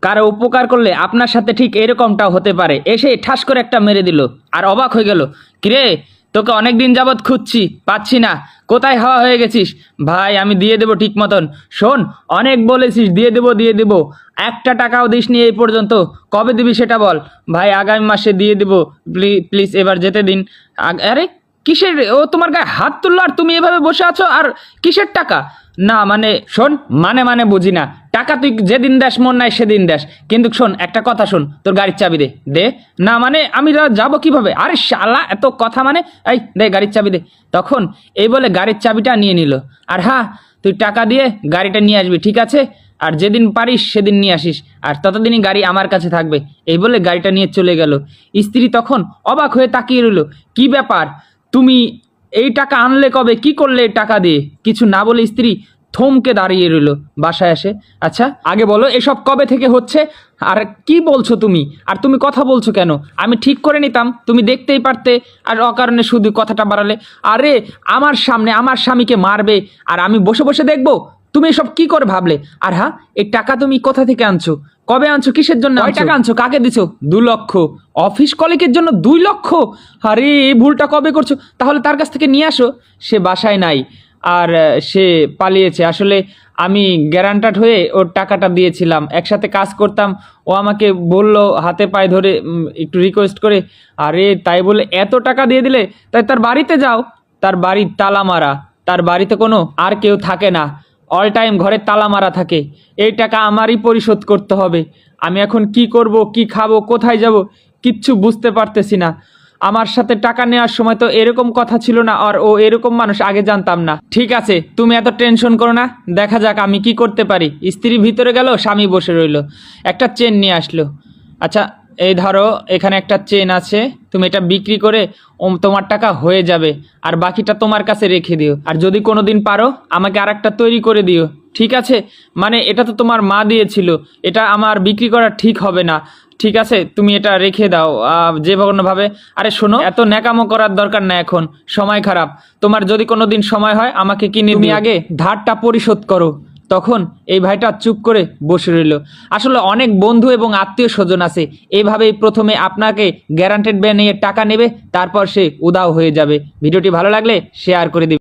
কারো উপকার করলে আপনার সাথে ঠিক এরকমটাও হতে পারে। এসে ঠাস করে একটা মেরে দিল আর অবাক হয়ে গেল, কিরে তোকে অনেক দিন যাবৎ খুঁজছি, পাচ্ছি না, কোথায় হাওয়া হয়ে গেছিস? ভাই আমি দিয়ে দেবো ঠিক মতন। শোন, অনেক বলেছিস দিয়ে দেবো, একটা টাকাও দিসনি এই পর্যন্ত, কবে দিবি সেটা বল। ভাই আগামী মাসে দিয়ে দেবো, প্লিজ এবার যেতে দিন। আরে কিসের, ও তোমার গায়ে হাত তুললো আর তুমি এভাবে বসে আছো, আর কিসের টাকা? না মানে শোন, মানে বুঝি না, টাকা তুই যেদিন দেশ মন নাই সেদিন দেশ, কিন্তু শোন একটা কথা শোন, তোর গাড়ির চাবি দে। দে না মানে আমি যাবো কিভাবে? আরে শালা এত কথা, মানে এই দে গাড়ির চাবি দে। তখন এই বলে গাড়ির চাবিটা নিয়ে নিল। আর হ্যাঁ, তুই টাকা দিয়ে গাড়িটা নিয়ে আসবি, ঠিক আছে? আর যেদিন পারিস সেদিন নিয়ে আসিস, আর ততদিনই গাড়ি আমার কাছে থাকবে। এই বলে গাড়িটা নিয়ে চলে গেল। স্ত্রী তখন অবাক হয়ে তাকিয়ে রইল, কি ব্যাপার, তুমি এই টাকা আনলে কবে, কি করলে এই টাকা দিয়ে? কিছু না বলে স্ত্রী থমকে দাঁড়িয়ে রইল বাসায় আসে। আচ্ছা আগে বলো এসব কবে থেকে হচ্ছে, আর কি বলছো তুমি, আর তুমি কথা বলছো কেন? আমি ঠিক করে নিতাম, তুমি দেখতেই পারতে, আর অকারণে শুধু কথাটা বাড়ালে। আরে আমার সামনে আমার স্বামীকে মারবে আর আমি বসে বসে দেখবো? তুমি এসব কি করে ভাবলে? আর হ্যাঁ, এই টাকা তুমি কোথা থেকে আনছো, কবে আনছো, কিসের জন্য টাকা আনছো, কাকে দিছো? 2 লক্ষ। অফিস কলিগের জন্য 2 লক্ষ? আরে এই ভুলটা কবে করছো? তাহলে তার কাছ থেকে নিয়ে আসো। সে বাসায় নাই, আর সে পালিয়েছে। আসলে আমি গ্যারান্টার হয়ে ওর টাকাটা দিয়েছিলাম, একসাথে কাজ করতাম। ও আমাকে বলল হাতে পায়ে ধরে, একটু রিকোয়েস্ট করে, আরে তাই বলে এত টাকা দিয়ে দিলে? তাই তার বাড়িতে যাও, তার বাড়ির তালা মারা, তার বাড়িতে কোনো আর কেউ থাকে না, অল টাইম ঘরে তালা মারা থাকে। এই টাকা আমারই পরিশোধ করতে হবে। আমি এখন কি করব, কি খাবো, কোথায় যাব, কিচ্ছু বুঝতে পারতেছি না। আমার সাথে টাকা নেওয়ার সময় তো এরকম কথা ছিল না, আর ও এরকম মানুষ আগে জানতাম না। ঠিক আছে তুমি এত টেনশন করো না, দেখা যাক আমি কি করতে পারি। স্ত্রী ভিতরে গেল, স্বামী বসে রইল। একটা চেন নিয়ে আসলো। আচ্ছা এই ধরো, এখানে একটা চেন আছে, তুমি এটা বিক্রি করে তোমার টাকা হয়ে যাবে, আর বাকিটা তোমার কাছে রেখে দিও। আর যদি কোনো দিন পারো আমাকে আর একটা তৈরি করে দিও, ঠিক আছে? মানে এটা তো তোমার মা দিয়েছিল, এটা আমার বিক্রি করা ঠিক হবে না, ঠিক আছে? তুমি এটা রেখে দাও যে কোনোভাবে। আরে শোনো, এত ন্যাকামো করার দরকার না, এখন সময় খারাপ। তোমার যদি কোনো দিন সময় হয় আমাকে কিনে, তুমি আগে ধারটা পরিশোধ করো। তখন এই ভাইটা চুপ করে বসে রইল। আসলে অনেক বন্ধু এবং আত্মীয় স্বজন আছে, এইভাবেই প্রথমে আপনাকে গ্যারান্টেড বানিয়ে টাকা নেবে, তারপর সে উধাও হয়ে যাবে। ভিডিওটি ভালো লাগলে শেয়ার করে দিবে।